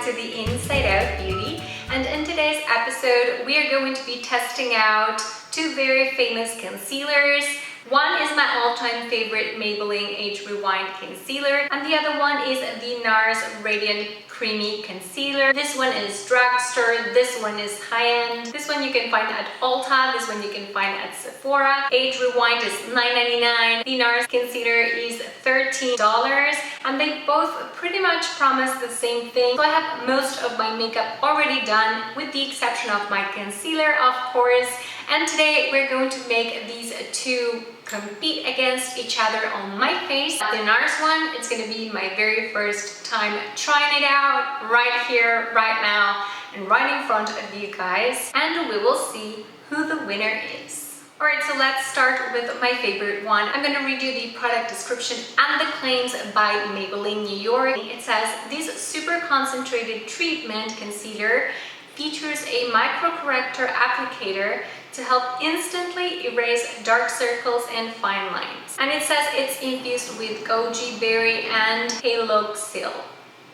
to the Inside Out Beauty, and in today's episode we are going to be testing out two very famous concealers. One is my all-time favorite Maybelline Age Rewind Concealer, and the other one is the Nars Radiant Creamy Concealer. This one is drugstore, this one is high-end. This one you can find at Ulta, this one you can find at Sephora. Age Rewind is $9.99. The Nars Concealer is $13, and they both pretty much promise the same thing. So I have most of my makeup already done, with the exception of my concealer, of course. And today we're going to make these two compete against each other on my face. The Nars one, it's going to be my very first time trying it out right here, right now, and right in front of you guys. And we will see who the winner is. Alright, so let's start with my favorite one. I'm going to read you the product description and the claims by Maybelline New York. It says, this super concentrated treatment concealer features a micro corrector applicator to help instantly erase dark circles and fine lines. And it says it's infused with goji berry and haloxyl.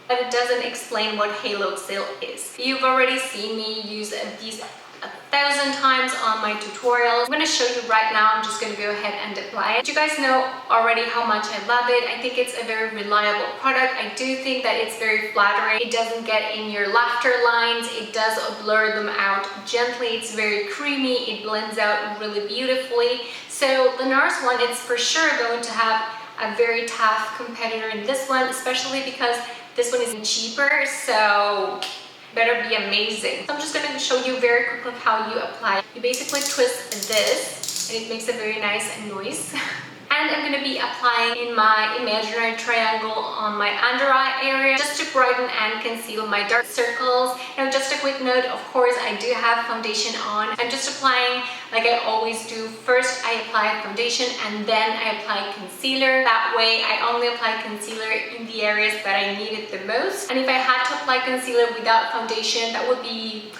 But it doesn't explain what haloxyl is. You've already seen me use these 1,000 times on my tutorials. I'm going to show you right now. I'm just going to go ahead and apply it. You guys know already how much I love it. I think it's a very reliable product. I do think that it's very flattering. It doesn't get in your laughter lines. It does blur them out gently. It's very creamy. It blends out really beautifully. So the Nars one, it's for sure going to have a very tough competitor in this one, especially because this one is cheaper. So better be amazing. So I'm just going to show you very quickly how you apply. You basically twist this and it makes a very nice noise. And I'm going to be applying in my imaginary triangle on my under eye area just to brighten and conceal my dark circles. Now, just a quick note, of course, I do have foundation on. I'm just applying like I always do. First, I apply foundation and then I apply concealer. That way, I only apply concealer in the areas that I need it the most. And if I had to apply concealer without foundation, that would be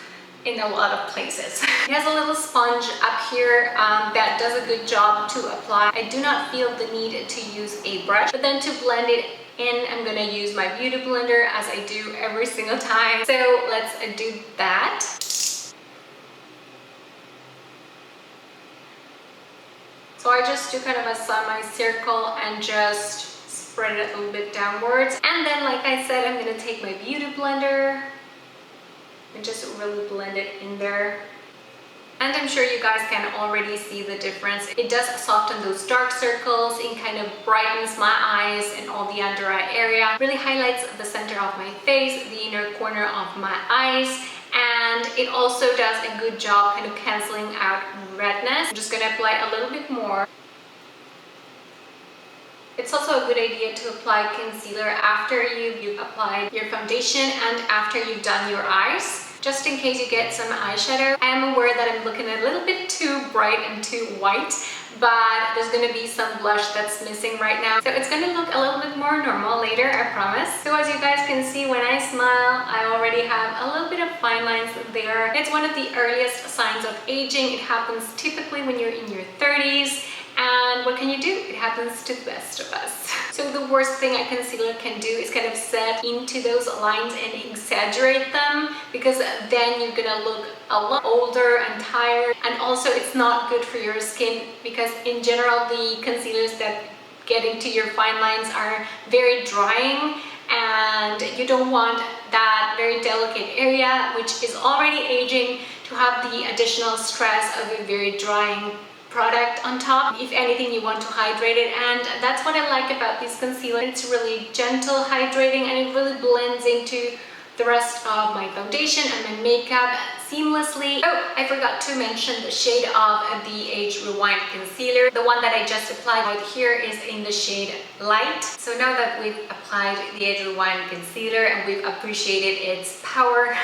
in a lot of places. It has a little sponge up here that does a good job to apply. I do not feel the need to use a brush, but then to blend it in, I'm gonna use my beauty blender as I do every single time. So let's do that. So I just do kind of a semi-circle and just spread it a little bit downwards. And then, like I said, I'm gonna take my beauty blender and just really blend it in there. And I'm sure you guys can already see the difference. It does soften those dark circles. It kind of brightens my eyes and all the under eye area. Really highlights the center of my face, the inner corner of my eyes. And it also does a good job kind of canceling out redness. I'm just gonna apply a little bit more. It's also a good idea to apply concealer after you've applied your foundation and after you've done your eyes, just in case you get some eyeshadow. I am aware that I'm looking a little bit too bright and too white, but there's going to be some blush that's missing right now. So it's going to look a little bit more normal later, I promise. So as you guys can see, when I smile, I already have a little bit of fine lines there. It's one of the earliest signs of aging. It happens typically when you're in your 30s. And what can you do? It happens to the best of us. So the worst thing a concealer can do is kind of set into those lines and exaggerate them, because then you're gonna look a lot older and tired. And also it's not good for your skin, because in general the concealers that get into your fine lines are very drying, and you don't want that very delicate area, which is already aging, to have the additional stress of a very drying product on top. If anything, you want to hydrate it, and that's what I like about this concealer. It's really gentle hydrating, and it really blends into the rest of my foundation and my makeup seamlessly. Oh, I forgot to mention the shade of the Age Rewind Concealer. The one that I just applied right here is in the shade Light. So now that we've applied the Age Rewind Concealer and we've appreciated its power,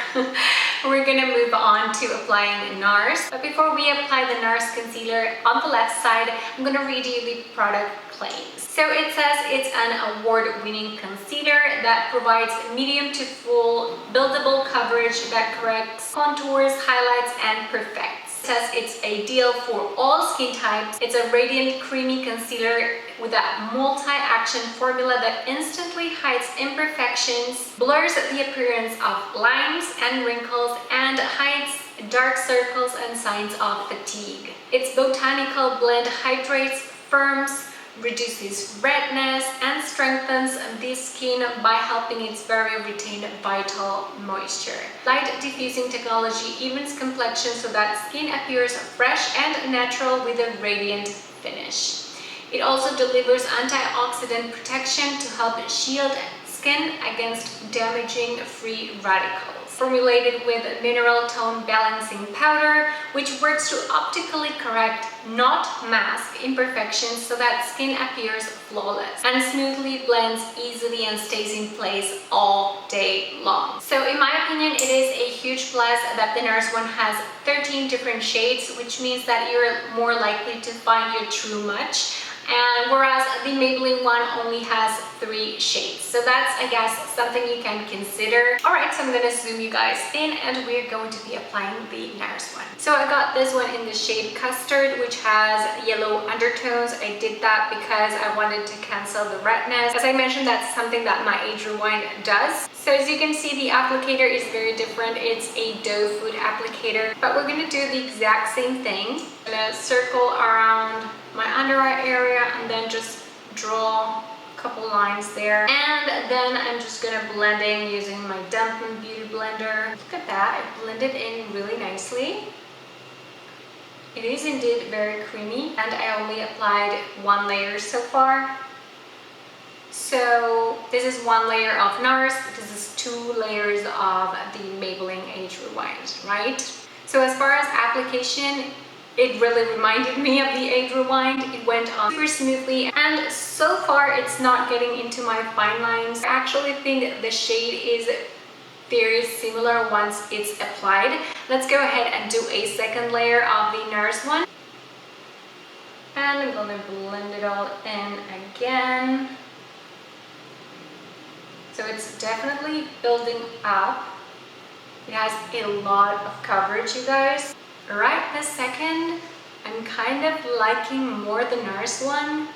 we're gonna move on to applying Nars. But before we apply the Nars Concealer, on the left side, I'm gonna read you the product claims. So it says it's an award-winning concealer that provides medium to full buildable coverage that corrects contours, highlights, and perfects. It says it's ideal for all skin types. It's a radiant, creamy concealer with a multi-action formula that instantly hides imperfections, blurs the appearance of lines and wrinkles, and hides dark circles and signs of fatigue. Its botanical blend hydrates, firms, reduces redness, and strengthens the skin by helping its barrier retain vital moisture. Light diffusing technology evens complexion so that skin appears fresh and natural with a radiant finish. It also delivers antioxidant protection to help shield skin against damaging free radicals. Formulated with mineral tone balancing powder, which works to optically correct, not mask, imperfections so that skin appears flawless and smoothly blends easily and stays in place all day long. So in my opinion, it is a huge plus that the Nars one has 13 different shades, which means that you're more likely to find your true match. And whereas the Maybelline one only has 3 shades. So that's, I guess, something you can consider. Alright, so I'm gonna zoom you guys in and we're going to be applying the Nars one. So I got this one in the shade Custard, which has yellow undertones. I did that because I wanted to cancel the redness. As I mentioned, that's something that my Age Rewind does. So as you can see, the applicator is very different. It's a doe food applicator, but we're gonna do the exact same thing. I'm gonna circle around my under eye area and then just draw a couple lines there, and then I'm just gonna blend in using my Dampen Beauty Blender. Look at that, I blended in really nicely. It is indeed very creamy, and I only applied 1 layer so far. So this is 1 layer of Nars, this is 2 layers of the Maybelline Age Rewind, right? So as far as application, it really reminded me of the Age Rewind. It went on super smoothly, and so far it's not getting into my fine lines. I actually think the shade is very similar once it's applied. Let's go ahead and do a second layer of the Nars one. And I'm gonna blend it all in again. So it's definitely building up. It has a lot of coverage, you guys. Right this second, I'm kind of liking more the Nars one,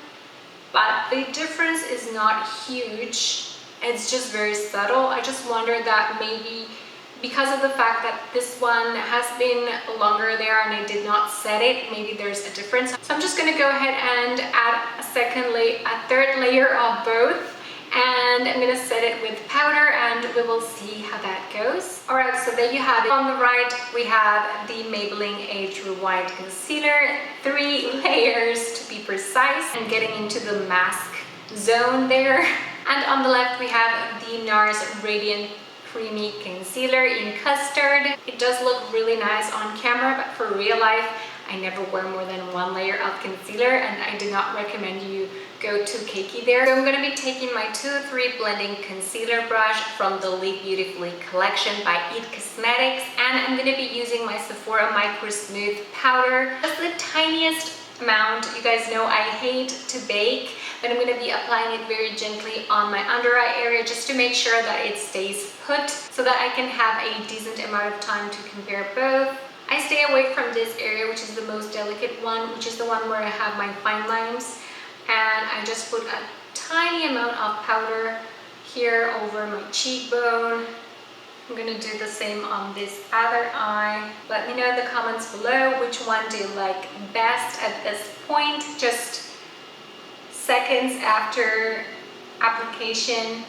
but the difference is not huge. It's just very subtle. I just wonder that maybe because of the fact that this one has been longer there and I did not set it, maybe there's a difference. So I'm just gonna go ahead and add a third layer of both. And I'm gonna set it with powder and we will see how that goes. Alright, so there you have it. On the right, we have the Maybelline Age Rewind Concealer, 3 layers to be precise, and getting into the mask zone there. And on the left, we have the Nars Radiant Creamy Concealer in Custard. It does look really nice on camera, but for real life, I never wear more than 1 layer of concealer, and I do not recommend you go too cakey there. So I'm going to be taking my 203 blending concealer brush from the Live Beautifully collection by It Cosmetics, and I'm going to be using my Sephora Micro Smooth powder, just the tiniest amount. You guys know I hate to bake, but I'm going to be applying it very gently on my under eye area just to make sure that it stays put so that I can have a decent amount of time to compare both. I stay away from this area, which is the most delicate one, which is the one where I have my fine lines, and I just put a tiny amount of powder here over my cheekbone. I'm gonna do the same on this other eye. Let me know in the comments below which one do you like best at this point, just seconds after application.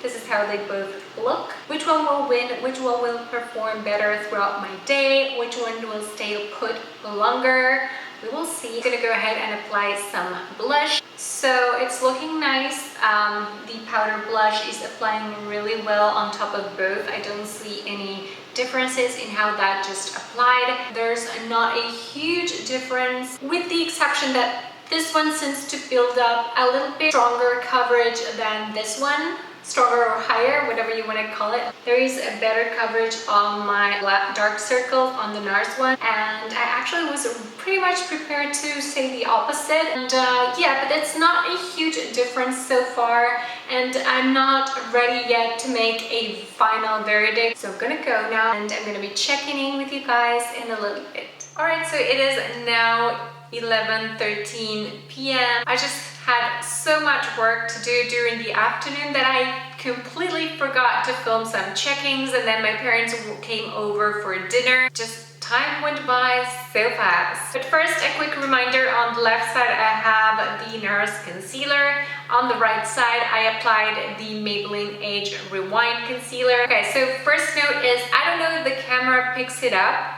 This is how they both look. Which one will win? Which one will perform better throughout my day? Which one will stay put longer? We will see. I'm gonna go ahead and apply some blush. So it's looking nice. The powder blush is applying really well on top of both. I don't see any differences in how that just applied. There's not a huge difference, with the exception that this one seems to build up a little bit stronger coverage than this one. Stronger or higher, whatever you want to call it. There is a better coverage on my dark circles on the Nars one, and I actually was pretty much prepared to say the opposite. And yeah, but it's not a huge difference so far, and I'm not ready yet to make a final verdict. So I'm gonna go now, and I'm gonna be checking in with you guys in a little bit. Alright, so it is now 11:13 p.m. I just had so much work to do during the afternoon that I completely forgot to film some check-ins, and then my parents came over for dinner. Just time went by so fast. But first, a quick reminder: on the left side I have the Nars concealer. On the right side I applied the Maybelline Age Rewind concealer. Okay, so first note is, I don't know if the camera picks it up,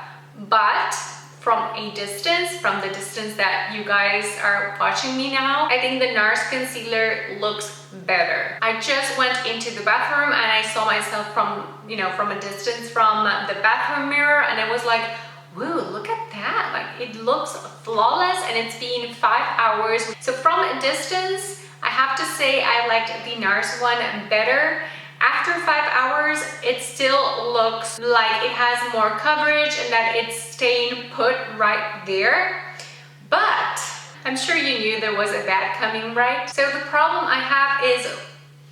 but from a distance, from the distance that you guys are watching me now, I think the Nars concealer looks better. I just went into the bathroom and I saw myself from a distance from the bathroom mirror, and I was like, whoa, look at that. Like, it looks flawless, and it's been 5 hours. So from a distance, I have to say I liked the Nars one better. After 5 hours, it still looks like it has more coverage and that it's staying put right there. But I'm sure you knew there was a bad coming, right? So the problem I have is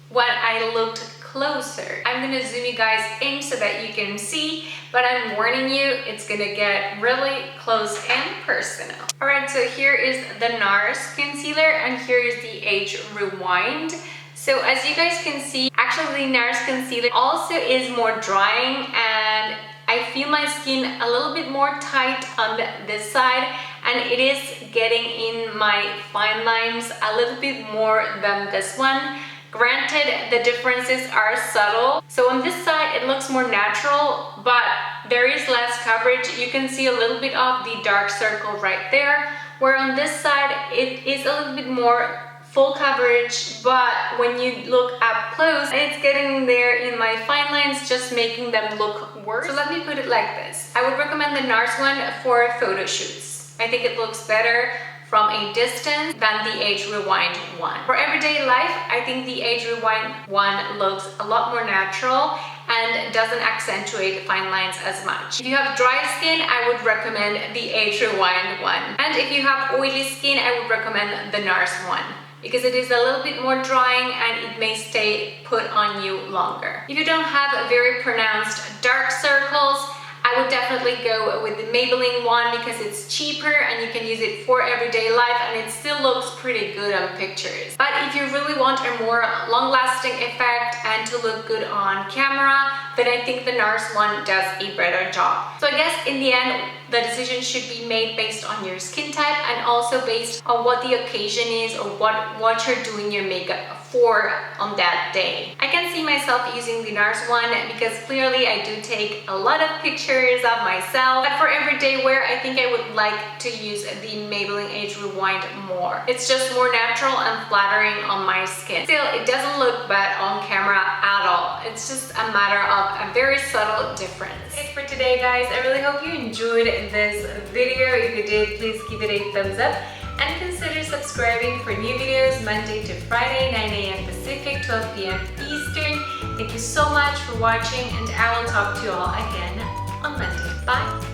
when I looked closer. I'm gonna zoom you guys in so that you can see, but I'm warning you, it's gonna get really close and personal. All right, so here is the Nars concealer and here is the Age Rewind. So as you guys can see, actually the Nars concealer also is more drying, and I feel my skin a little bit more tight on this side, and it is getting in my fine lines a little bit more than this one. Granted, the differences are subtle. So on this side it looks more natural, but there is less coverage. You can see a little bit of the dark circle right there, where on this side it is a little bit more full coverage, but when you look up close, it's getting there in my fine lines, just making them look worse. So let me put it like this. I would recommend the Nars one for photo shoots. I think it looks better from a distance than the Age Rewind one. For everyday life, I think the Age Rewind one looks a lot more natural and doesn't accentuate fine lines as much. If you have dry skin, I would recommend the Age Rewind one. And if you have oily skin, I would recommend the Nars one, because it is a little bit more drying and it may stay put on you longer. If you don't have very pronounced dark circles, I would definitely go with the Maybelline one because it's cheaper and you can use it for everyday life and it still looks pretty good on pictures. But if you really want a more long-lasting effect and to look good on camera, then I think the Nars one does a better job. So I guess in the end, the decision should be made based on your skin type and also based on what the occasion is or what you're doing your makeup for on that day. I can see myself using the Nars one because clearly I do take a lot of pictures of myself. But for everyday wear, I think I would like to use the Maybelline Age Rewind more. It's just more natural and flattering on my skin. Still, it doesn't look bad on camera at all. It's just a matter of a very subtle difference. That's it for today, guys. I really hope you enjoyed this video. If you did, please give it a thumbs up and consider subscribing for new videos Monday to Friday, 9 a.m. Pacific, 12 p.m. Eastern. Thank you so much for watching, and I will talk to you all again on Monday. Bye!